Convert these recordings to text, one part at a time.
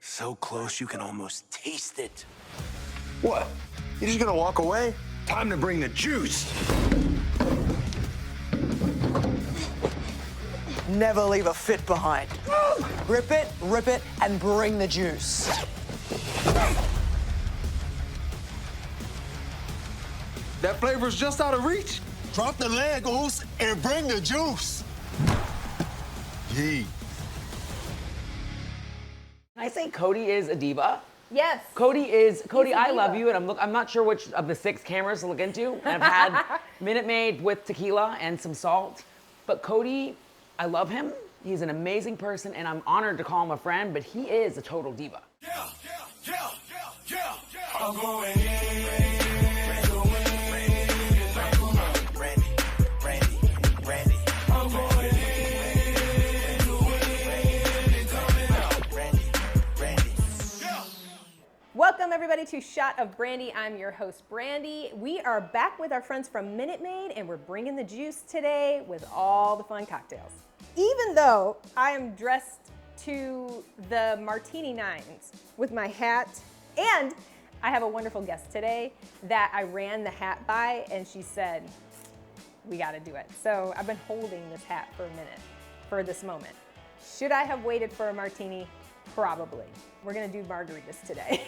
So close you can almost taste it. What? You just gonna walk away? Time to bring the juice. Never leave a fit behind. Rip it, and bring the juice. That flavor's just out of reach. Drop the Legos and bring the juice. Yee. I say Cody is a diva. Yes. Cody, I love diva. you, and I'm not sure which of the 6 cameras to look into. And I've had Minute Maid with tequila and some salt. But Cody, I love him. He's an amazing person, and I'm honored to call him a friend, but he is a total diva. I'm going in. Welcome everybody to Shot of Brandi. I'm your host Brandi. We are back with our friends from Minute Maid and we're bringing the juice today with all the fun cocktails. Even though I am dressed to the martini nines with my hat, and I have a wonderful guest today that I ran the hat by and she said, we gotta do it. So I've been holding this hat for a minute for this moment. Should I have waited for a martini? Probably. We're gonna do margaritas today.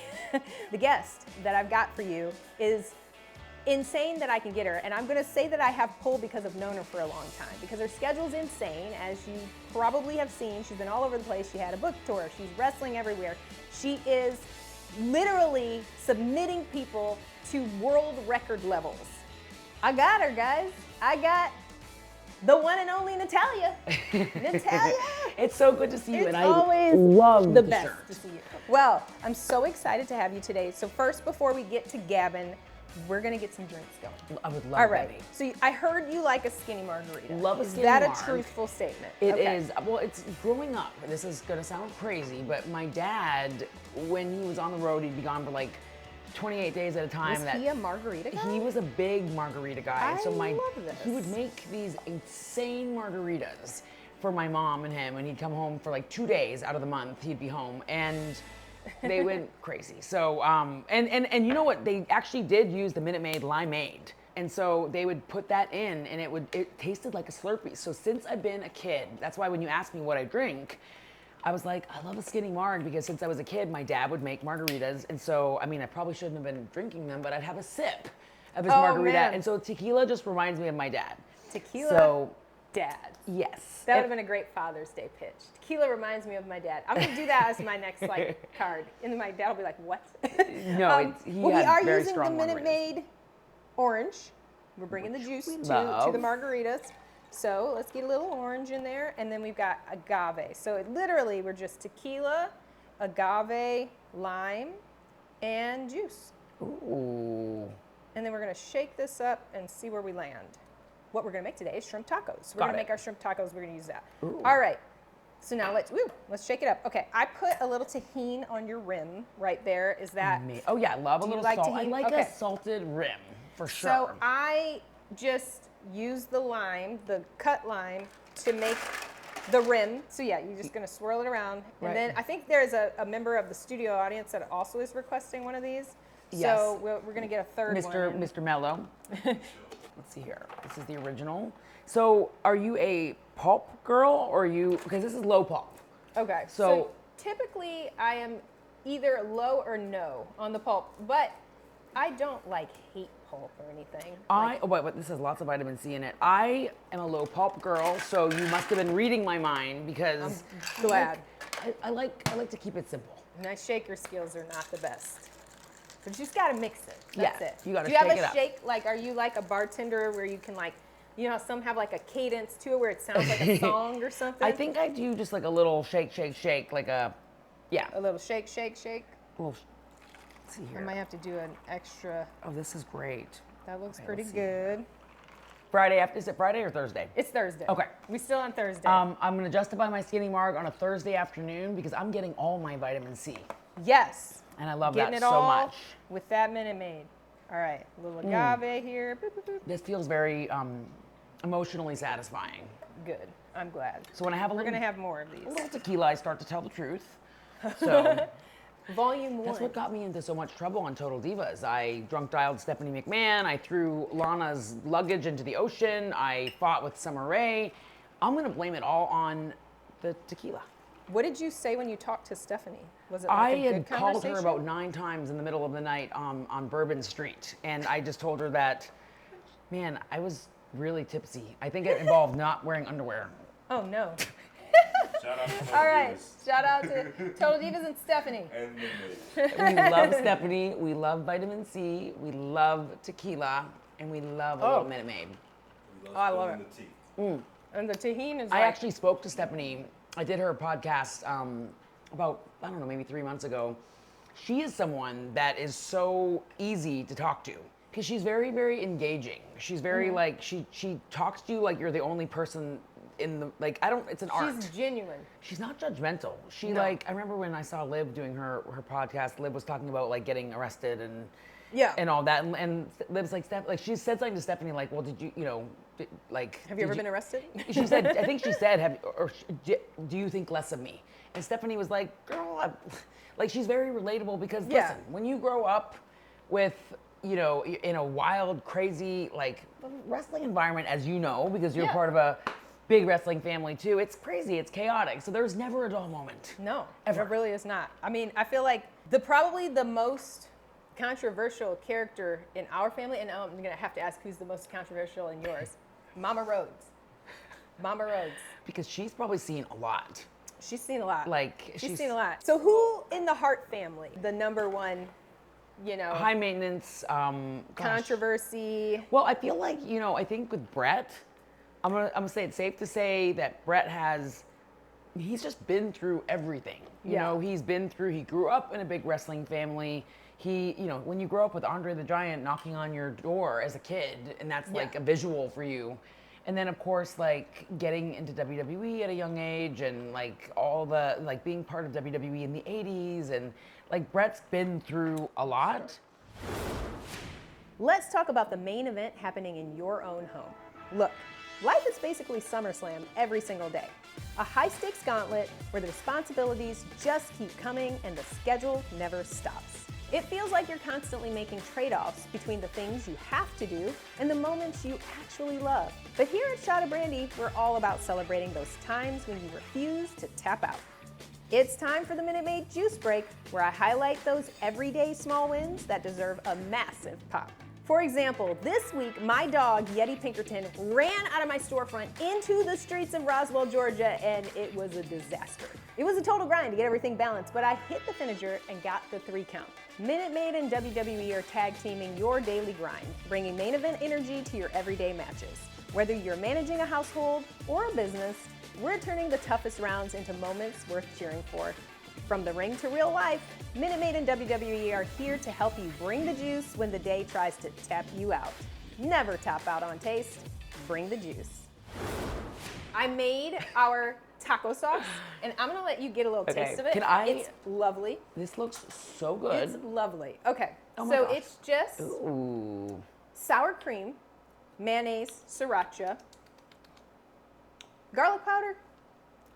The guest that I've got for you is insane that I can get her, and I'm gonna say that I have pull because I've known her for a long time, because her schedule's insane, as you probably have seen. She's been all over the place. She had a book tour. She's wrestling everywhere. She is literally submitting people to world record levels. I got her, guys. I got the one and only Natalia. Natalia. It's so good to see you, It's and I always love the the best shirt. to see you. Well, I'm so excited to have you today. So first, before we get to Gavin, we're gonna get some drinks going. I would love All right. that. So I heard you like a skinny margarita. Love a Is skinny that marg. a truthful statement? It Okay. is. Well, it's growing up. This is gonna sound crazy, but my dad, when he was on the road, he'd be gone for like 28 days at a time. Was he a margarita guy? He was a big margarita guy. I so love this. He would make these insane margaritas for my mom and him, and he'd come home for like 2 days out of the month. He'd be home, and they went crazy. So and you know what? They actually did use the Minute Maid limeade. And so they would put that in, and it tasted like a Slurpee. So since I've been a kid, that's why when you ask me what I drink, I was like, I love a skinny marg, because since I was a kid, my dad would make margaritas. And so, I mean, I probably shouldn't have been drinking them, but I'd have a sip of his margarita. man. And so tequila just reminds me of my dad. Tequila So, dad. yes. That would have been a great Father's Day pitch. Tequila reminds me of my dad. I'm gonna do that as my next card. And then my dad will be like, what? No, he well, we had are very using the strong Minute margaritas. Maid orange. We're bringing the juice to the love. margaritas. So let's get a little orange in there, and then we've got agave. So literally, we're just tequila, agave, lime, and juice. Ooh. And then we're gonna shake this up and see where we land. What we're gonna make today is shrimp tacos. We're Got gonna it. make our shrimp tacos. We're gonna use that. Ooh. All right. So now let's shake it up. Okay, I put a little tahini on your rim right there. Is that? Oh yeah, I love a Do you little like salt. I tahini? like Okay. a salted rim, for sure. So I just use the lime, the cut lime, to make the rim. So yeah, you're just gonna swirl it around. Right. And then I think there's a member of the studio audience that also is requesting one of these. Yes. So we're gonna get a third one. Mr. Mello. Let's see here. This is the original. So are you a pulp girl, or because this is low pulp. Okay. So typically I am either low or no on the pulp, but I don't hate pulp or anything. But this has lots of vitamin C in it. I am a low pulp girl, so you must have been reading my mind, because I'm glad. I like to keep it simple. My shaker skills are not the best. But you just gotta mix it. That's Yeah, it. you gotta Do you have shake a it up. shake? Are you like a bartender where you can you know how some have a cadence to it where it sounds like a song or something? I think I do just like a little shake, like a, yeah. A little shake, shake, shake. Well, let's see I here. might have to do an extra. Oh, this is great. That looks Okay, pretty let's see. good. Is it Friday or Thursday? It's Thursday. Okay. We still on Thursday. I'm gonna justify my skinny marg on a Thursday afternoon because I'm getting all my vitamin C. Yes. And I love Getting that it so all much. with that Minute Maid. All right, a little agave here. Boop, boop, boop. This feels very emotionally satisfying. Good. I'm glad. So when I have We're gonna have more of these. a little tequila, I start to tell the truth. So Volume 1. that's what got me into so much trouble on Total Divas. I drunk dialed Stephanie McMahon. I threw Lana's luggage into the ocean. I fought with Summer Rae. I'm gonna blame it all on the tequila. What did you say when you talked to Stephanie? Was it I like a good had called her conversation? about 9 times in the middle of the night on Bourbon Street, and I just told her that, man, I was really tipsy. I think it involved not wearing underwear. Oh, no. Shout out to Total All right. Divas. Shout out to Total Divas and Stephanie. And Minute Maid. We love Stephanie, we love vitamin C, we love tequila, and we love a little Minute Maid. We Oh, I love spilling the tea. And the tahini is I like, actually spoke to Stephanie. I did her podcast about, I don't know, maybe 3 months ago. She is someone that is so easy to talk to because she's very, very engaging. She's very like, she talks to you like you're the only person in the, like, it's an art. she's genuine. She's not judgmental. She No. like, I remember when I saw Liv doing her podcast, Liv was talking about like getting arrested and Yeah. and all that. And Liv's like, she said something to Stephanie like, well, did you, Have you ever been arrested? She said, I think she said, do you think less of me? And Stephanie was like, girl, like she's very relatable because Yeah. listen, when you grow up with, in a wild, crazy, like wrestling environment, as you know, because you're Yeah. part of a big wrestling family too, it's crazy, it's chaotic. So there's never a dull moment. No, Ever. it really is not. I mean, I feel like probably the most controversial character in our family, and I'm gonna have to ask who's the most controversial in yours, Mama Rhodes. Mama Rhodes. Because she's probably seen a lot. She's seen a lot. Like, she's seen a lot. So who in the Hart family, the number one, High maintenance, gosh. controversy? Well, I feel like, I think with Brett, I'm gonna say it's safe to say that Brett he's just been through everything. Yeah. He grew up in a big wrestling family. When you grow up with Andre the Giant knocking on your door as a kid, and that's like a visual for you. And then of course, like getting into WWE at a young age and like all the, like being part of WWE in the 80s, and like Brett's been through a lot. Let's talk about the main event happening in your own home. Look, life is basically SummerSlam every single day. A high-stakes gauntlet where the responsibilities just keep coming and the schedule never stops. It feels like you're constantly making trade-offs between the things you have to do and the moments you actually love. But here at Shot of Brandi, we're all about celebrating those times when you refuse to tap out. It's time for the Minute Maid Juice Break, where I highlight those everyday small wins that deserve a massive pop. For example, this week, my dog, Yeti Pinkerton, ran out of my storefront into the streets of Roswell, Georgia, and it was a disaster. It was a total grind to get everything balanced, but I hit the finisher and got the 3 count. Minute Maid and WWE are tag teaming your daily grind, bringing main event energy to your everyday matches. Whether you're managing a household or a business, we're turning the toughest rounds into moments worth cheering for. From the ring to real life, Minute Maid and WWE are here to help you bring the juice when the day tries to tap you out. Never tap out on taste, bring the juice. I made our taco sauce, and I'm gonna let you get a little Okay, taste of it. can I- It's lovely. This looks so good. It's lovely. Okay, Oh my so gosh. it's just Ooh. sour cream, mayonnaise, sriracha, garlic powder,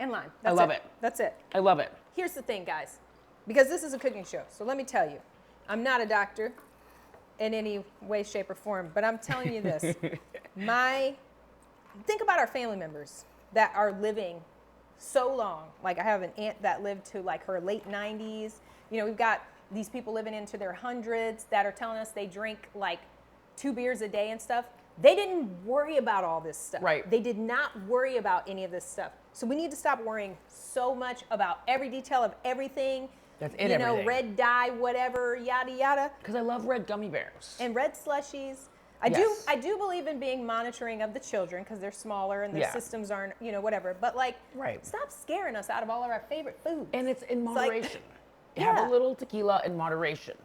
and lime. I love it. That's it. I love it. Here's the thing, guys, because this is a cooking show, so let me tell you, I'm not a doctor in any way, shape, or form, but I'm telling you this. Think about our family members that are living so long. Like I have an aunt that lived to like her late 90s. We've got these people living into their hundreds that are telling us they drink like 2 beers a day and stuff. They didn't worry about all this stuff. Right. They did not worry about any of this stuff. So we need to stop worrying so much about every detail of everything. That's in everything. Red dye, whatever, yada yada. Because I love red gummy bears. And red slushies. Yes. I do believe in being monitoring of the children because they're smaller and their Yeah. systems aren't, whatever. But like, Right. stop scaring us out of all of our favorite foods. And it's in like- moderation. Yeah. Have a little tequila in moderation.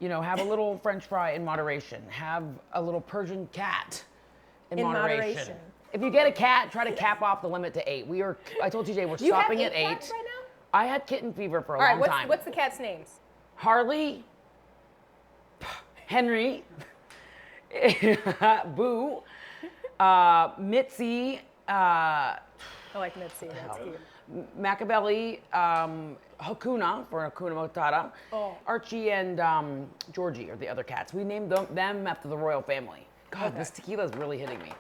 Have a little French fry in moderation. Have a little Persian cat in moderation. If you get a cat, try to cap off the limit to 8. I told TJ we're You have stopping 8 at 8. cats right now? I had kitten fever for a All right, long time. what's the cat's names? Harley, Henry, Boo, Mitzi, I like Mitzi. That's cute. Machiavelli, Hakuna for Hakuna Matata. Oh. Archie and Georgie are the other cats. We named them after the royal family. God, this tequila is really hitting me.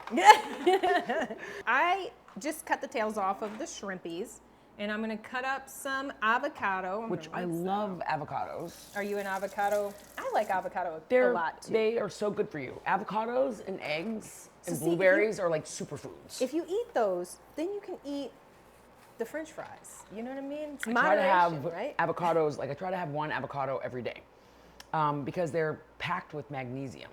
I just cut the tails off of the shrimpies, and I'm gonna cut up some avocado. Which I love avocados. Are you an avocado? I like avocado They're, a lot too. They are so good for you. Avocados and eggs and see, if you- blueberries are like superfoods. If you eat those, then you can eat the French fries. You know what I mean? It's I try to have moderation, right? avocados, like I try to have one avocado every day because they're packed with magnesium.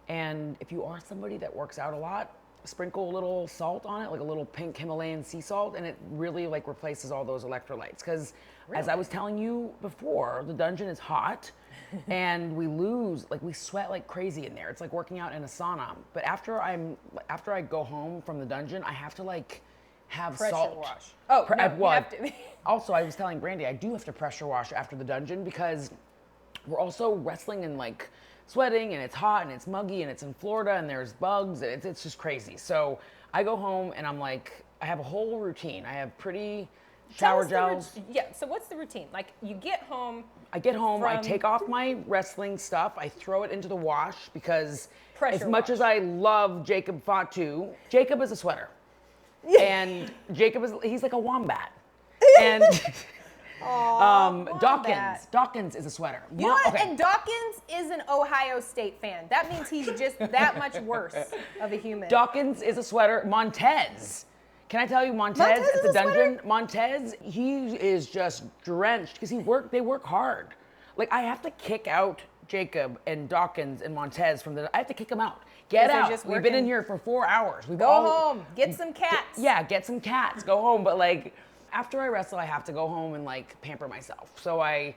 And if you are somebody that works out a lot, sprinkle a little salt on it, like a little pink Himalayan sea salt, and it really like replaces all those electrolytes. Because as I was telling you before, the dungeon is hot and we sweat like crazy in there. It's like working out in a sauna. But after I go home from the dungeon, I have to like have Pressure salt. wash. Oh, no, you have to. Also, I was telling Brandi, I do have to pressure wash after the dungeon because we're also wrestling and like sweating and it's hot and it's muggy and it's in Florida and there's bugs and it's just crazy. So I go home and I'm like, I have a whole routine. I have pretty shower gels. So what's the routine? Like you get home. I get home, I from- take off my wrestling stuff, I throw it into the wash because Pressure as much wash. as I love Jacob Fatu, Jacob is a sweater. And Jacob he's like a wombat. And Dawkins is a sweater. You know what? Okay. And Dawkins is an Ohio State fan. That means he's just that much worse of a human. Dawkins is a sweater. Montez. Can I tell you Montez Montez at is the a dungeon? sweater? Montez, he is just drenched because they work hard. Like I have to kick out Jacob and Dawkins and Montez I have to kick them out. Get they're out. just We've been in working- here for 4 hours. Go home. Get some cats. Yeah, get some cats. Go home. But like after I wrestle, I have to go home and like pamper myself. So I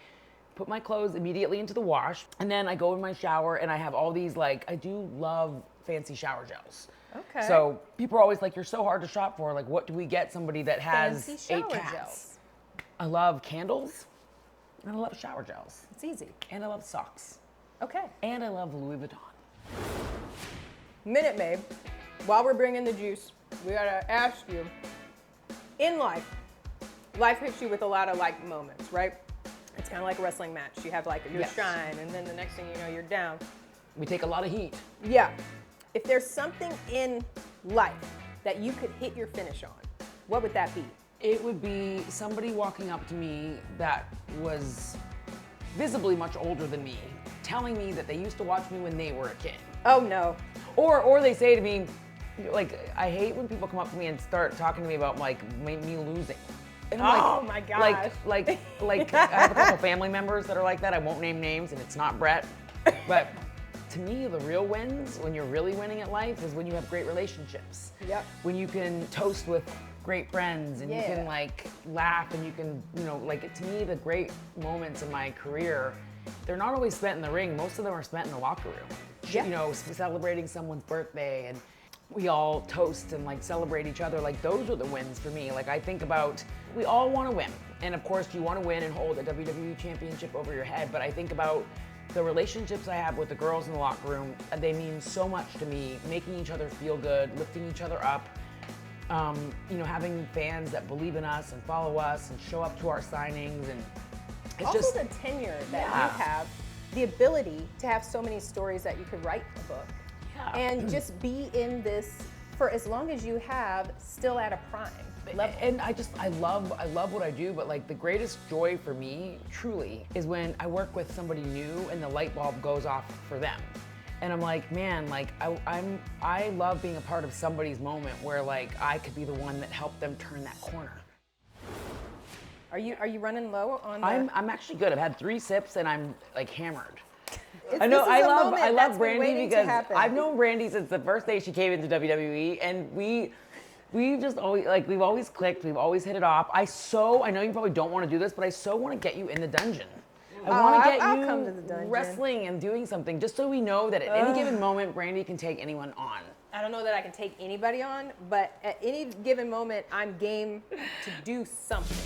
put my clothes immediately into the wash, and then I go in my shower and I have all these like I do love fancy shower gels. Okay. So people are always like, "You're so hard to shop for. Like, what do we get somebody that has Fancy 8 shower cats?" gels. I love candles, and I love shower gels, It's easy. and I love socks, Okay. and I love Louis Vuitton. Minute Maid, while we're bringing the juice, we gotta ask you, in life hits you with a lot of like moments, right? It's kind of like a wrestling match. You have like your Yes. shine, and then the next thing you know, you're down. We take a lot of heat. Yeah. If there's something in life that you could hit your finish on, what would that be? It would be somebody walking up to me that was visibly much older than me, telling me that they used to watch me when they were a kid. Oh no. Or they say to me, like, I hate when people come up to me and start talking to me about like me losing. And I'm Oh like, my gosh. Like I have a couple family members that are like that. I won't name names, and it's not Brett. But to me, the real wins, when you're really winning at life, is when you have great relationships. Yep. When you can toast with great friends and you Yeah. can like laugh and you can, like to me, the great moments in my career, they're not always spent in the ring. Most of them are spent in the locker room. Yeah. Celebrating someone's birthday and we all toast and like celebrate each other. Like those are the wins for me. Like I think about, we all want to win. And of course you want to win and hold a WWE championship over your head. But I think about the relationships I have with the girls in the locker room. They mean so much to me, making each other feel good, lifting each other up. Having fans that believe in us and follow us and show up to our signings, and it's Also just the tenure that Yeah. you have, the ability to have so many stories that you could write a book. Yeah. And just be in this for as long as you have, still at a prime level. And I love what I do, but like the greatest joy for me truly is when I work with somebody new and the light bulb goes off for them. And I'm like, man, like I love being a part of somebody's moment where like I could be the one that helped them turn that corner. Are you running low on the... I'm actually good. I've had 3 sips and I'm like hammered. I know. I love Brandi because I've known Brandi since the first day she came into WWE, and we've just always we've always clicked. We've always hit it off. I know you probably don't want to do this, but I so want to get you in the dungeon. I want to get I'll you come to the dungeon. wrestling and doing something, just so we know that at any given moment, Brandi can take anyone on. I don't know that I can take anybody on, but at any given moment, I'm game to do something.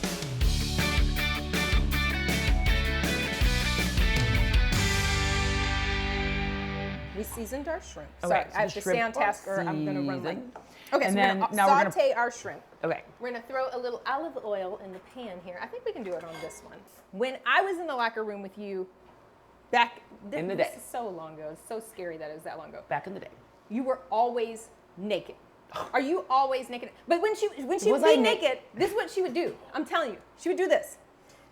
We seasoned our shrimp. Okay, Sorry, so I have the to stay on shrimp are task or I'm gonna run late. seasoned. Okay, And so then we're now gonna we're gonna saute our shrimp. Okay. We're gonna throw a little olive oil in the pan here. I think we can do it on this one. When I was in the locker room with you back In the this day. is so long ago. It's so scary that it was that long ago. Back in the day. You were always naked. Are you always naked? But when she would Was be I naked, this is what she would do. I'm telling you. She would do this.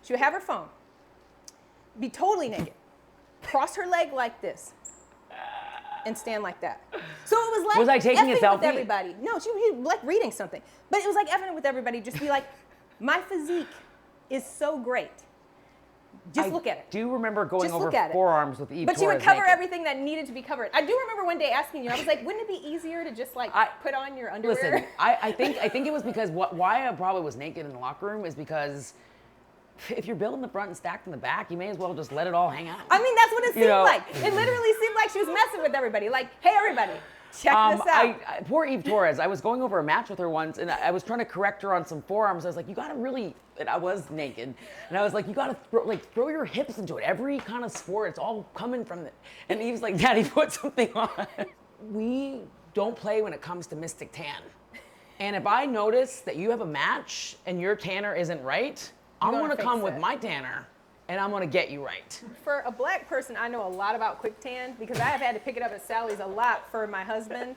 She would have her phone, be totally naked, cross her leg like this, and stand like that. So it was like Was I taking a effing selfie? with everybody. No, she was like reading something. But it was like effing with everybody. Just be like, my physique is so great. Just look at it. I do remember going Just over look at it. forearms with Eve But she would Torres cover naked. everything that needed to be covered. I do remember one day asking you, I was like, wouldn't it be easier to just like put on your underwear? Listen, I think it was because why I probably was naked in the locker room is because if you're built in the front and stacked in the back, you may as well just let it all hang out. I mean, that's what it seemed know. like. It literally seemed like she was messing with everybody. Like, hey, everybody, check this out. Poor Eve Torres. I was going over a match with her once, and I was trying to correct her on some forearms. I was like, you gotta really, and I was naked, and I was like, you gotta throw your hips into it. Every kind of sport, it's all coming from it. And Eve's like, Daddy, put something on. We don't play when it comes to Mystic Tan. And if I notice that you have a match and your tanner isn't right, I'm gonna gonna fix come with it. my tanner, and I'm gonna get you right. For a black person, I know a lot about quick tan because I have had to pick it up at Sally's a lot for my husband.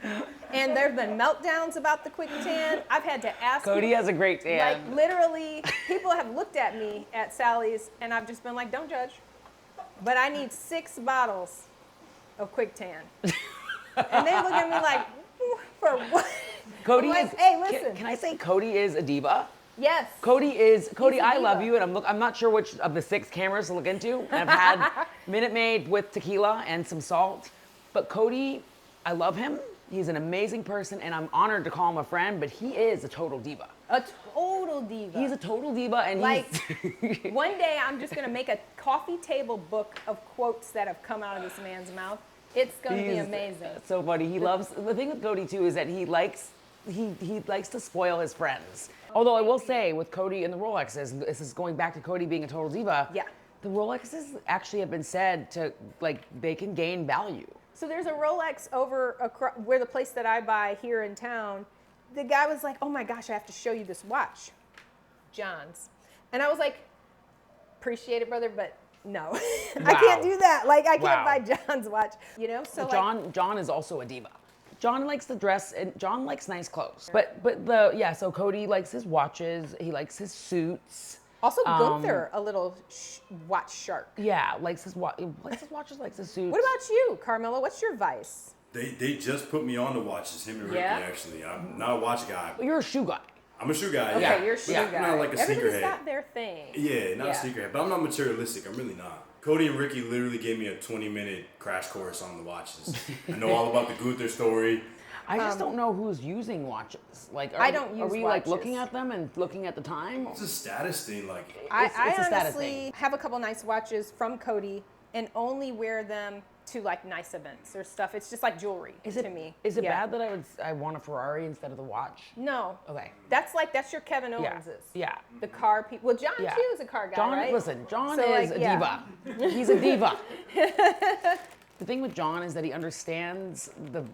And there have been meltdowns about the quick tan. I've had to ask Cody people, has a great tan. like literally, people have looked at me at Sally's and I've just been like, don't judge. But I need 6 bottles of quick tan. And they look at me like, for what? Cody I'm like, is. hey, listen. Can I say Cody is a diva? Yes. Cody, He's a I love diva. you, and I'm not sure which of the 6 cameras to look into. And I've had Minute Maid with tequila and some salt. But Cody, I love him. He's an amazing person, and I'm honored to call him a friend, but he is a total diva. A total diva. He's a total diva, and Like, he's... one day I'm just gonna make a coffee table book of quotes that have come out of this man's mouth. It's gonna be he's amazing. so funny. He loves... The thing with Cody, too, is that he likes to spoil his friends. Although I will say, with Cody and the Rolexes, this is going back to Cody being a total diva. Yeah. The Rolexes actually have been said to, like, they can gain value. So there's a Rolex over where the place that I buy here in town. The guy was like, oh my gosh, I have to show you this watch. John's. And I was like, appreciate it, brother, but no. I can't do that. Like, I can't Wow. buy John's watch, you know? So like, John is also a diva. John likes to dress, and John likes nice clothes. So Cody likes his watches. He likes his suits. also Gunther, a little watch shark. Yeah, likes his watches, likes his suits. What about you, Carmelo? What's your vice? They just put me on the watches, him and Ricky, Yeah? actually. I'm not a watch guy. You're a shoe guy. I'm a shoe guy, Okay, yeah. you're a shoe Yeah, guy. I'm not like a Everybody's sneakerhead. got their thing. Yeah, not Yeah. a sneakerhead, but I'm not materialistic. I'm really not. Cody and Ricky literally gave me a 20-minute crash course on the watches. I know all about the Gunther story. I just don't know who's using watches. Like, I don't Are use we like watches. looking at them and looking at the time? It's a status thing, like. I It's a status honestly thing. have a couple nice watches from Cody and only wear them to like nice events or stuff. It's just like jewelry to me. Is it Yeah. bad that I want a Ferrari instead of the watch? No. Okay. That's your Kevin Yeah. Owens's. Yeah. The car people. Well, John Yeah. too is a car guy, John, right? listen, John So, is like, a yeah. diva. He's a diva. The thing with John is that he understands the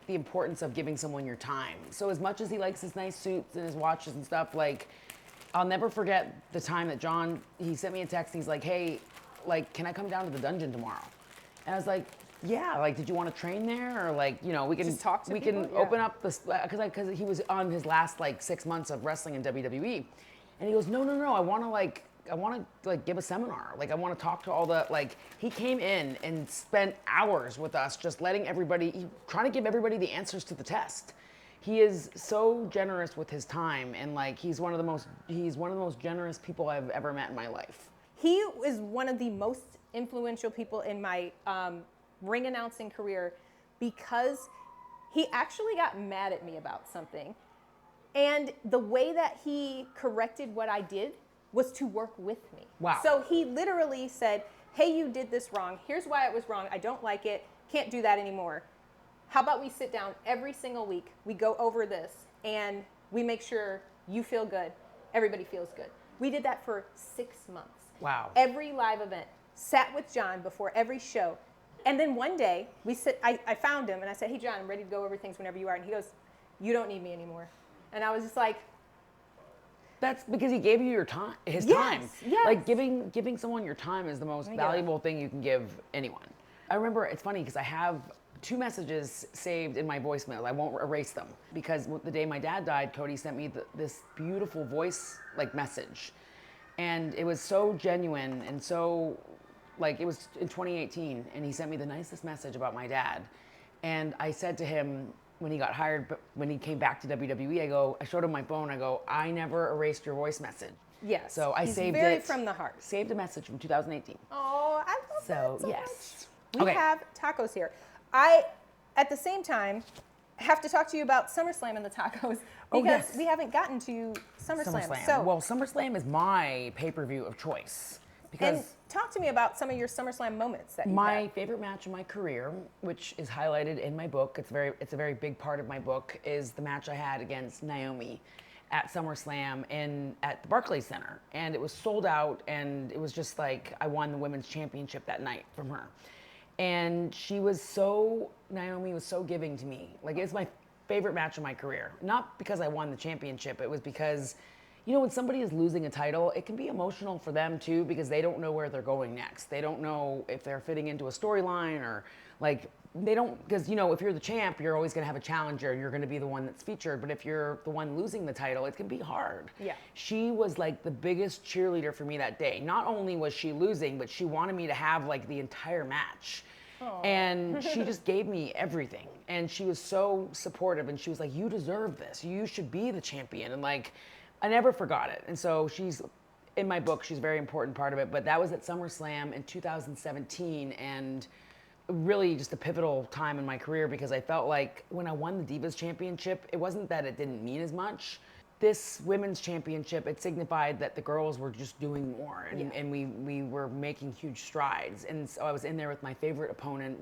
importance of giving someone your time. So as much as he likes his nice suits and his watches and stuff, like, I'll never forget the time that he sent me a text. He's like, hey, like, can I come down to the dungeon tomorrow? And I was like, yeah, like, did you want to train there? Or like, you know, we can Just talk to we people? can Yeah. open up this, because he was on his last like 6 months of wrestling in WWE. And he goes, no, I want to give a seminar. Like, I want to talk to all the, like, he came in and spent hours with us just trying to give everybody the answers to the test. He is so generous with his time, and like, he's one of the most generous people I've ever met in my life. He is one of the most influential people in my ring announcing career because he actually got mad at me about something. And the way that he corrected what I did was to work with me. Wow. So he literally said, hey, you did this wrong. Here's why it was wrong. I don't like it. Can't do that anymore. How about we sit down every single week, we go over this, and we make sure you feel good, everybody feels good. We did that for 6 months. Wow. Every live event, sat with John before every show. And then one day, I found him, and I said, hey, John, I'm ready to go over things whenever you are. And he goes, you don't need me anymore. And I was just like, That's because he gave you your time, his Yes, time. yes. Like giving someone your time is the most valuable thing you can give anyone. I remember, it's funny because I have 2 messages saved in my voicemail. I won't erase them because the day my dad died, Cody sent me this beautiful voice message. And it was so genuine and so, it was in 2018, and he sent me the nicest message about my dad. And I said to him when he got hired, but when he came back to WWE, I showed him my phone, I go, I never erased your voice message. yes. So I he's saved very it. from the heart. Saved a message from 2018. Oh, I love So, that so yes. much. We have tacos here. I, at the same time, have to talk to you about SummerSlam and the tacos because yes. we haven't gotten to SummerSlam. So, Well, SummerSlam is my pay-per-view of choice and because talk to me about some of your SummerSlam moments that you've my had. favorite match in my career, which is highlighted in my book, it's a very big part of my book, is the match I had against Naomi at SummerSlam at the Barclays Center. And it was sold out, and it was just like I won the women's championship that night from her. And Naomi was so giving to me. It's my favorite match of my career. Not because I won the championship, it was because, when somebody is losing a title, it can be emotional for them too because they don't know where they're going next. They don't know if they're fitting into a storyline or they don't, because if you're the champ, you're always gonna have a challenger. You're gonna be the one that's featured. But if you're the one losing the title, it can be hard. Yeah. She was the biggest cheerleader for me that day. Not only was she losing, but she wanted me to have the entire match. Aww. And she just gave me everything. And she was so supportive. And she was like, you deserve this. You should be the champion. And I never forgot it. And so she's, in my book, she's a very important part of it. But that was at SummerSlam in 2017. And really just a pivotal time in my career because I felt like when I won the Divas Championship, it wasn't that it didn't mean as much. This women's championship, it signified that the girls were just doing more and we were making huge strides. And so I was in there with my favorite opponent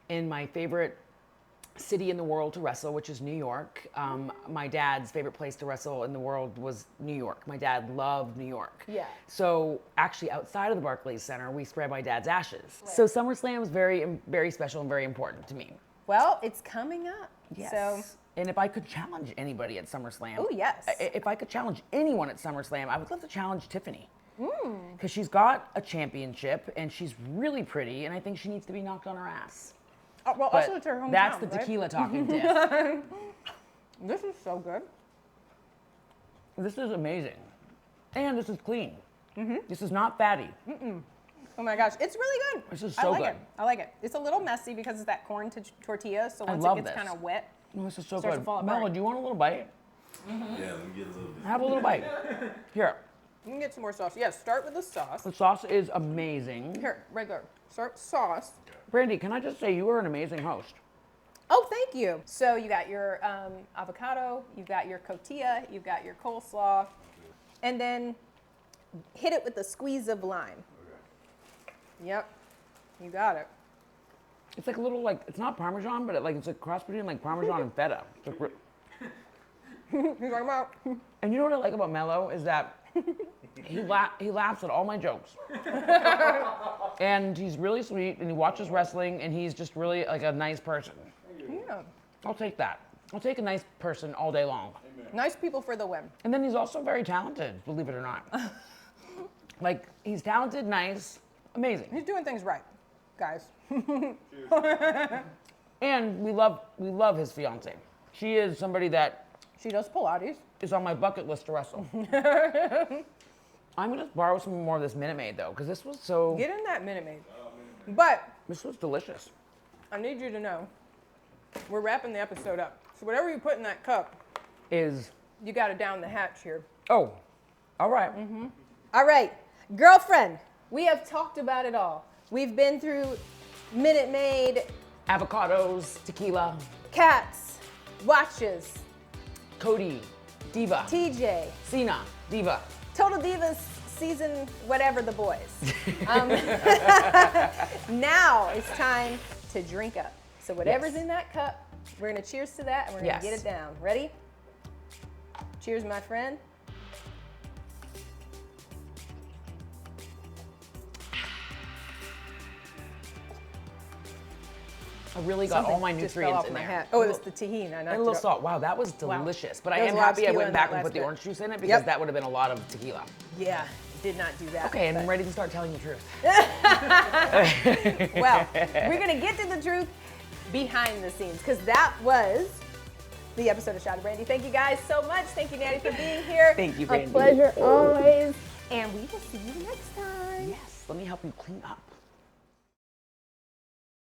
in my favorite city in the world to wrestle, which is New York. My dad's favorite place to wrestle in the world was New York. My dad loved New York. Yeah. So actually outside of the Barclays Center, we spread my dad's ashes. Right. So SummerSlam is very, very special and very important to me. Well, it's coming up. Yes. So, and if I could challenge anybody at SummerSlam. oh, yes. If I could challenge anyone at SummerSlam, I would love to challenge Tiffany. Because she's got a championship and she's really pretty and I think she needs to be knocked on her ass. well, But also it's her hometown, that's the right? tequila talking, Tiff. This is so good. This is amazing. And this is clean. This is not fatty. Oh my gosh, it's really good. This is I so like good. it. I like it. It's a little messy because it's that corn tortilla, so once love it gets this. kind of wet, Oh, this is so starts to good. fall Melo, apart. do you want a little bite? Yeah, let me get a little bit. Have a little bite. Here. you can get some more sauce. Yes, start with the sauce. The sauce is amazing. Here, right there. Start with sauce. Brandi, can I just say you are an amazing host? Oh, thank you. So you got your avocado, you've got your cotija, you've got your coleslaw, and then hit it with a squeeze of lime. Yep, you got it. It's a little it's not Parmesan, but it's a cross between Parmesan and feta. It's You talking about? and you know what I like about Melo is that he laughs at all my jokes. And he's really sweet and he watches wrestling and he's just really a nice person. Yeah. I'll take that. I'll take a nice person all day long. Nice people for the win. And then he's also very talented, believe it or not. He's talented, nice, amazing. He's doing things right, guys. And we love his fiance. She is somebody that She does Pilates. is on my bucket list to wrestle. I'm gonna borrow some more of this Minute Maid though, because this was so. Get in that Minute Maid. But This was delicious. I need you to know, we're wrapping the episode up. So whatever you put in that cup, Is you got to down the hatch here. oh, all right. All right, girlfriend, we have talked about it all. We've been through Minute Maid, Avocados, tequila, cats, watches, Cody, Diva, TJ, Cena, Diva. Total Divas season, whatever the boys. Now it's time to drink up. So whatever's Yes. in that cup, we're gonna cheers to that and we're gonna Yes. get it down. Ready? Cheers, my friend. I really got all my just fell nutrients off in my there. hat. Oh, it was the tahini. I knocked And a it little up. salt. Wow, that was delicious. But I There was am a lot of happy I tequila went in back that and put last the bit. orange juice in it because Yep. that would have been a lot of tequila. Yeah, did not do that. Okay, and but- I'm ready to start telling the truth. Well, we're gonna get to the truth behind the scenes because that was the episode of Shot of Brandi. Thank you guys so much. Thank you, Nattie, for being here. Thank you, A Brandi. pleasure always. And we will see you next time. Yes, let me help you clean up.